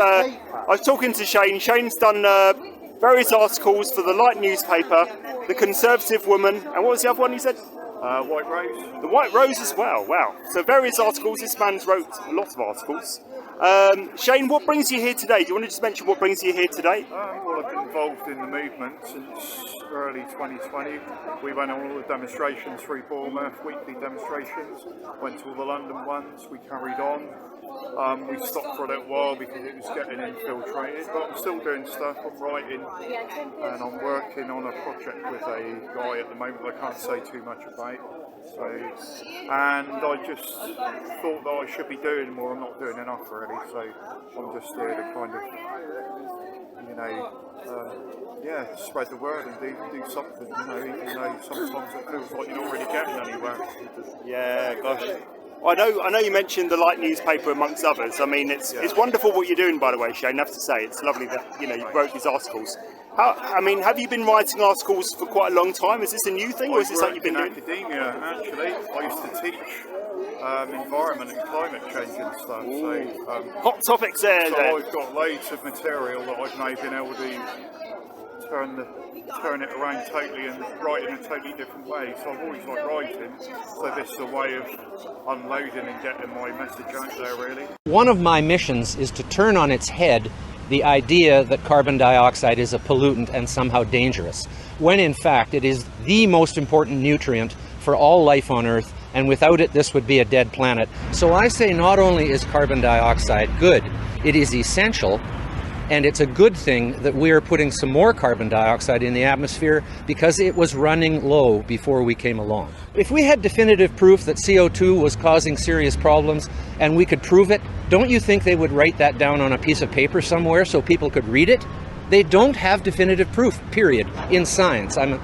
I was talking to Shane. Shane's done various articles for the Light newspaper, the Conservative Woman, and what was the other one you said? White Rose. The White Rose as well, wow. So various articles, this man's wrote a lot of articles. Shane, what brings you here today? Do you want to just mention what brings you here today? Well, I've been involved in the movement since early 2020. We went on all the demonstrations through Bournemouth, weekly demonstrations, went to all the London ones, we carried on. We stopped for a little while because it was getting infiltrated, but I'm still doing stuff. I'm writing and I'm working on a project with a guy at the moment I can't say too much about. And I just thought that I should be doing more. I'm not doing enough really, so I'm just here to kind of, spread the word and do something, even though sometimes it feels like you're not really getting anywhere. Yeah, gosh. I know you mentioned the Light newspaper amongst others. I mean, it's wonderful what you're doing, by the way, Shane. I have to say, it's lovely that you wrote these articles. Have you been writing articles for quite a long time? Is this a new thing, or is this something you've been doing? Academia, actually. I used to teach environment and climate change and stuff. So hot topics there. So I've got loads of material that I've now been able to turn it around totally and write in a totally different way. So I've always liked writing, so this is a way of unloading and getting my message out there really. One of my missions is to turn on its head the idea that carbon dioxide is a pollutant and somehow dangerous, when in fact it is the most important nutrient for all life on Earth, and without it this would be a dead planet. So I say not only is carbon dioxide good, it is essential. And it's a good thing that we are putting some more carbon dioxide in the atmosphere because it was running low before we came along. If we had definitive proof that CO2 was causing serious problems and we could prove it, don't you think they would write that down on a piece of paper somewhere so people could read it? They don't have definitive proof, period, in science. I'm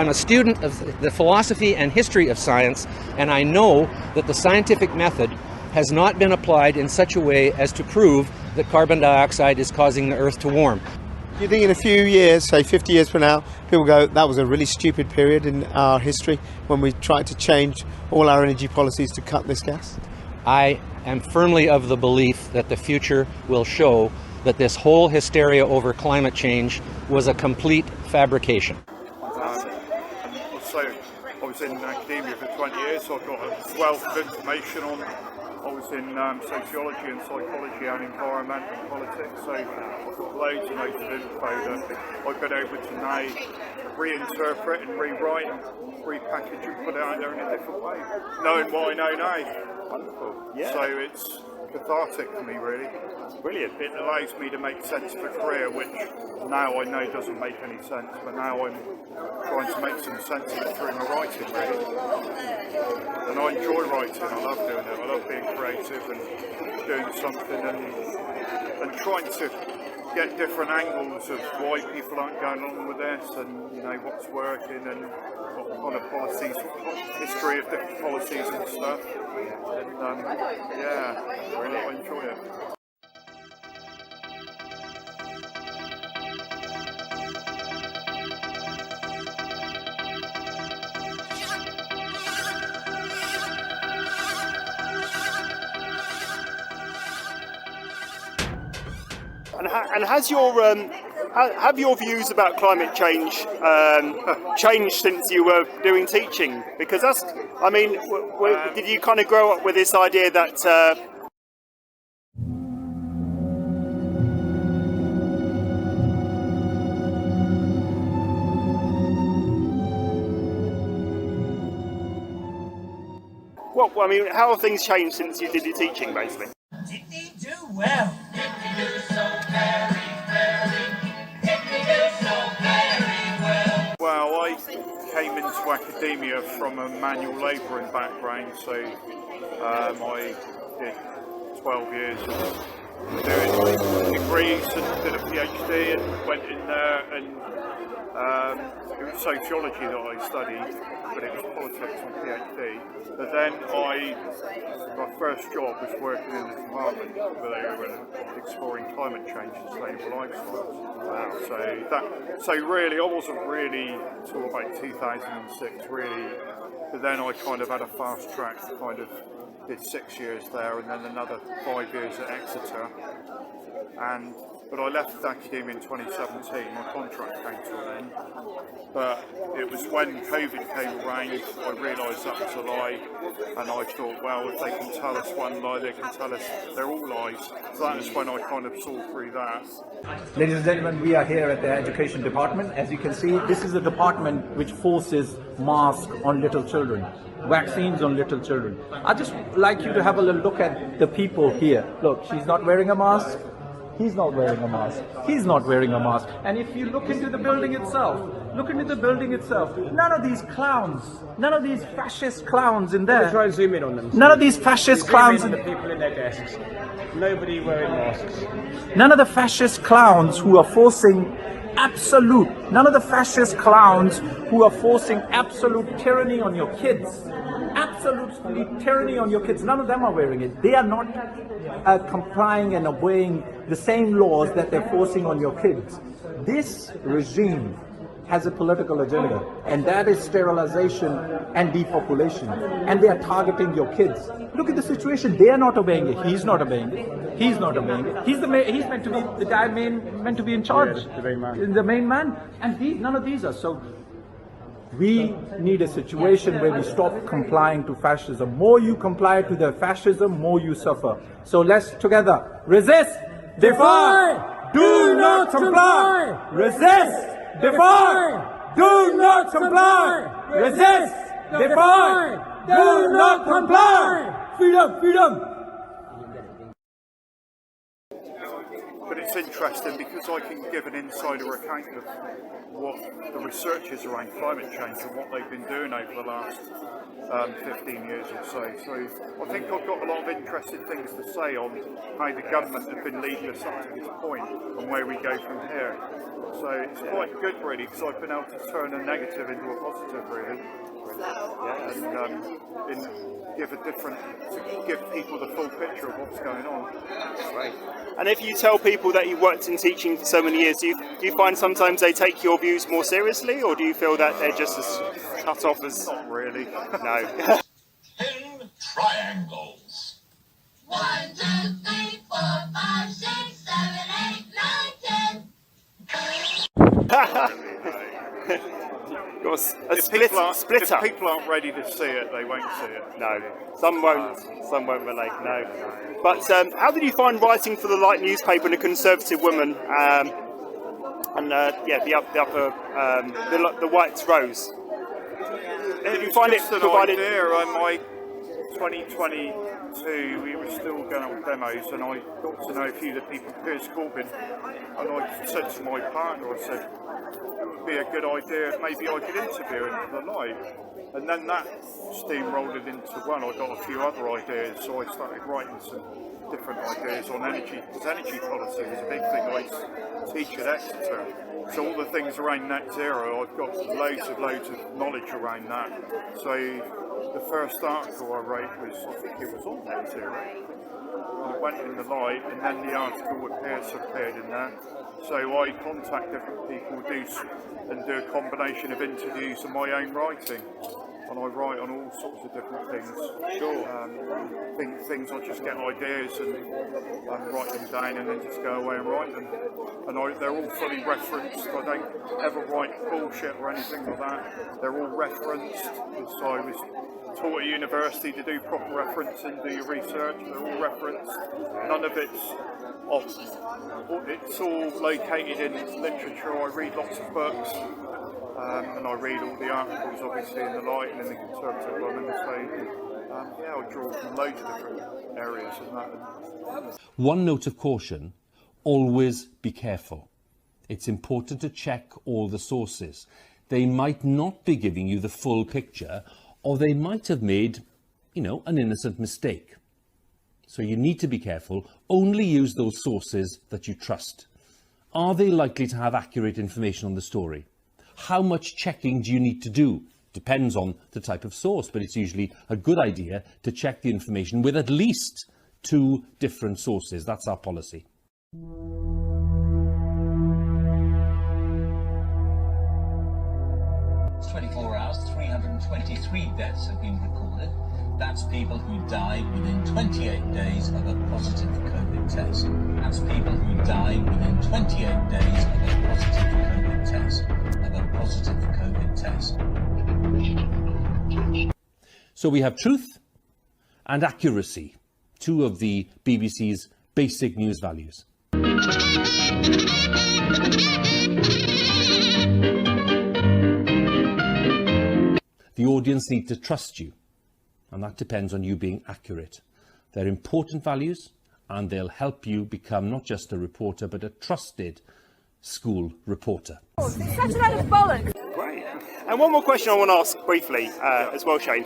a student of the philosophy and history of science, and I know that the scientific method has not been applied in such a way as to prove that carbon dioxide is causing the Earth to warm. Do you think in a few years, say 50 years from now, people go, that was a really stupid period in our history when we tried to change all our energy policies to cut this gas? I am firmly of the belief that the future will show that this whole hysteria over climate change was a complete fabrication. So I was in academia for 20 years, so I've got a wealth of information on. I was in sociology and psychology and environment and politics, so I've got loads and loads of info that I've been able to now reinterpret and rewrite and repackage and put it out there in a different way, knowing what I know now. Wonderful. Yeah. So it's cathartic for me really. Brilliant. It allows me to make sense of a career which now I know doesn't make any sense, but now I'm trying to make some sense of it through my writing really. And I enjoy writing, I love doing it, I love being creative and doing something and trying to get different angles of why people aren't going along with this and what's working and what kind of policies, history of different policies and stuff. And really I enjoy it. And have your views about climate change changed since you were doing teaching? Because did you kind of grow up with this idea that how have things changed since you did your teaching, basically? Did he do well? Did he do so very, did he do so very well? Well, I came into academia from a manual labouring background, so I did 12 years of doing degrees and did a PhD and went in there and it was sociology that I studied, but it was politics and PhD. But then my first job was working in the department where they were exploring climate change and sustainable lifestyles. Wow. So really, I wasn't really till about 2006 really, but then I kind of had a fast track kind of did 6 years there and then another 5 years at Exeter. But I left academia in 2017, my contract came to an end. But it was when COVID came around, I realised that was a lie, and I thought, well, if they can tell us one lie, they can tell us they're all lies. So that was when I kind of saw through that. Ladies and gentlemen, we are here at the Education Department. As you can see, this is the department which forces masks on little children, vaccines on little children. I'd just like you to have a little look at the people here. Look, she's not wearing a mask. He's not wearing a mask. He's not wearing a mask. And if you look into the building itself, none of these clowns, none of these fascist clowns in there. Try and zoom in on them. None of these fascist clowns on the people in their desks. Nobody wearing masks. None of the fascist clowns who are forcing none of the fascist clowns who are forcing absolute tyranny on your kids. Absolutely tyranny on your kids. None of them are wearing it. They are not complying and obeying the same laws that they're forcing on your kids. This regime has a political agenda, and that is sterilization and depopulation, and they are targeting your kids. Look at the situation. They are not obeying it. He's not obeying it. He's not obeying it. He's meant to be the guy meant to be in charge. Yeah, the main man. And none of these are. So we need a situation where we stop complying to fascism. More you comply to the fascism, more you suffer. So let's together resist, defy, do not comply. Resist, defy, do not comply. Resist, defy, do not comply. Freedom, freedom. But it's interesting because I can give an insider account of what the research is around climate change and what they've been doing over the last 15 years or so. So I think I've got a lot of interesting things to say on how the government have been leading us up to this point and where we go from here. So it's quite good really because I've been able to turn a negative into a positive really. And give people the full picture of what's going on. Right. And if you tell people that you worked in teaching for so many years, do you find sometimes they take your views more seriously, or do you feel that they're just as cut off as... Not really. No. 10 triangles. 1, 2, 3, 4, 5, 6, 7, 8, 9, 10. If people aren't ready to see it, they won't see it. No, some won't relate. No, but how did you find writing for the Light newspaper and a conservative woman? The White Rose. Did you find it provided? My 2022, we were still going on demos, and I got to know a few of the people, Piers Corbyn, and I said to my partner, I said, it would be a good idea if maybe I could interview him for the Light. And then that steamrolled it into one. I got a few other ideas, so I started writing some different ideas on energy, because energy policy is a big thing I teach at Exeter. So all the things around net zero, I've got loads of knowledge around that. So the first article I wrote was, I think it was on net zero. I went in the Light, and then the article with Pierce appeared in there. So I contact different people, do a combination of interviews and my own writing. And I write on all sorts of different things. Sure. Things I just get ideas and write them down and then just go away and write them. And they're all fully referenced. I don't ever write bullshit or anything like that. They're all referenced. So I was taught at university to do proper referencing, do your research. They're all referenced. None of it's off. It's all located in literature. I read lots of books. And I read all the articles, obviously, in the Light and in the Conservative Woman. So, I draw from loads of different areas and that. One note of caution, always be careful. It's important to check all the sources. They might not be giving you the full picture, or they might have made, an innocent mistake. So you need to be careful. Only use those sources that you trust. Are they likely to have accurate information on the story? How much checking do you need to do? Depends on the type of source, but it's usually a good idea to check the information with at least 2 different sources. That's our policy. 24 hours, 323 deaths have been recorded. That's people who died within 28 days of a positive COVID test. That's people who died within 28 days of a positive COVID test. So we have truth and accuracy, two of the BBC's basic news values. The audience need to trust you, and that depends on you being accurate. They're important values, and they'll help you become not just a reporter, but a trusted school reporter. Such a load of bollocks. Great. And one more question I want to ask briefly as well, Shane.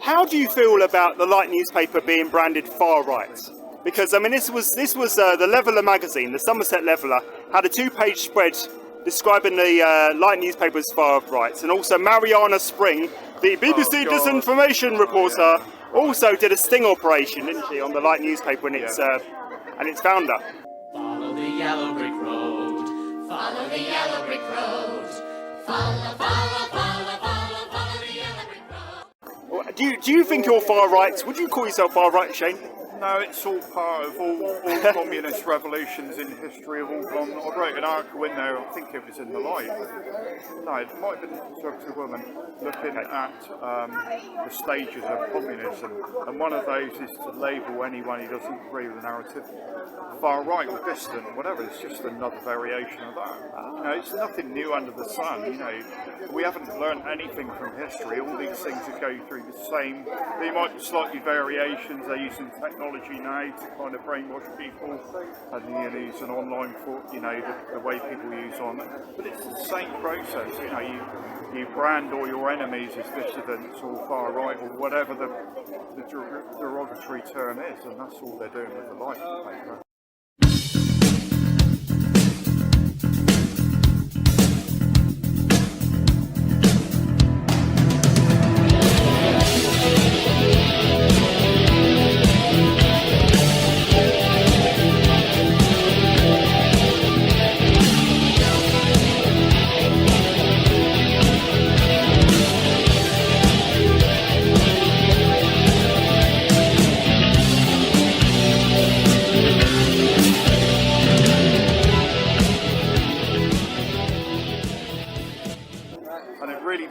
How do you feel about the Light newspaper being branded far right? Because I mean, this was the Leveller Magazine, the Somerset Leveller, had a 2-page spread describing the Light newspaper as far right, and also Mariana Spring, the BBC disinformation reporter, also did a sting operation, didn't she, on the Light newspaper and its founder. Follow the yellow brick road. Follow the yellow brick road. Follow the yellow brick road. Do you think you're far right? Would you call yourself far right, Shane? No, it's all part of all communist revolutions in history have all gone. I wrote an article in there, I think it was in the Light. No, it might have been Conservative Woman, looking at the stages of communism. And one of those is to label anyone who doesn't agree with the narrative far right or distant, whatever. It's just another variation of that. You know, it's nothing new under the sun. You know, we haven't learned anything from history. All these things that go through the same. They might be slightly variations. They're using technology now to kind of brainwash people, and use an online for the way people use on it. But it's the same process. You know, you brand all your enemies as dissidents or far right or whatever the derogatory term is, and that's all they're doing with the Light paper.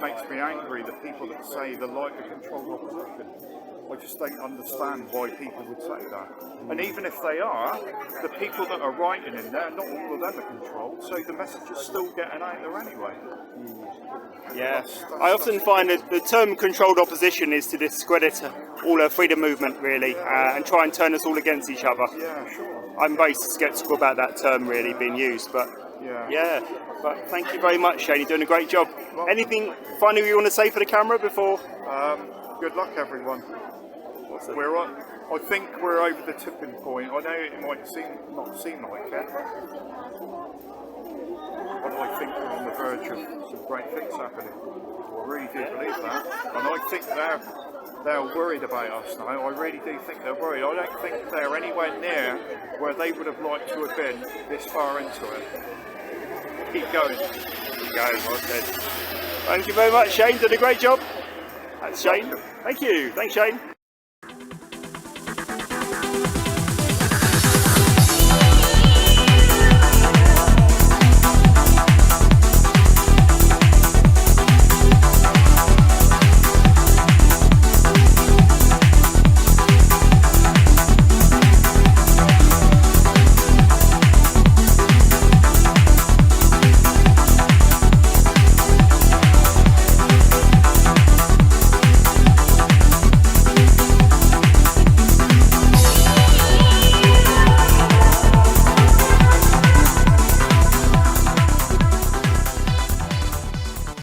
Makes me angry that people that say the Light are controlled opposition. I just don't understand why people would say that. And even if they are, the people that are writing in there, not all of them are controlled, so the message is still getting out there anyway. Yeah, I often find that the term controlled opposition is to discredit all our freedom movement, really, and try and turn us all against each other. Yeah, sure. I'm very sceptical about that term really being used, but yeah. But thank you very much, Shane. You're doing a great job. Well, anything final you want to say for the camera before? Good luck, everyone. I think we're over the tipping point. I know it might not seem like it, but I think we're on the verge of some great things happening. I really do believe that, and I think they're worried about us now. I really do think they're worried. I don't think they're anywhere near where they would have liked to have been this far into it. Keep going. Keep going, well said. Thank you very much, Shane. Did a great job. That's Shane. Thank you. Thanks, Shane.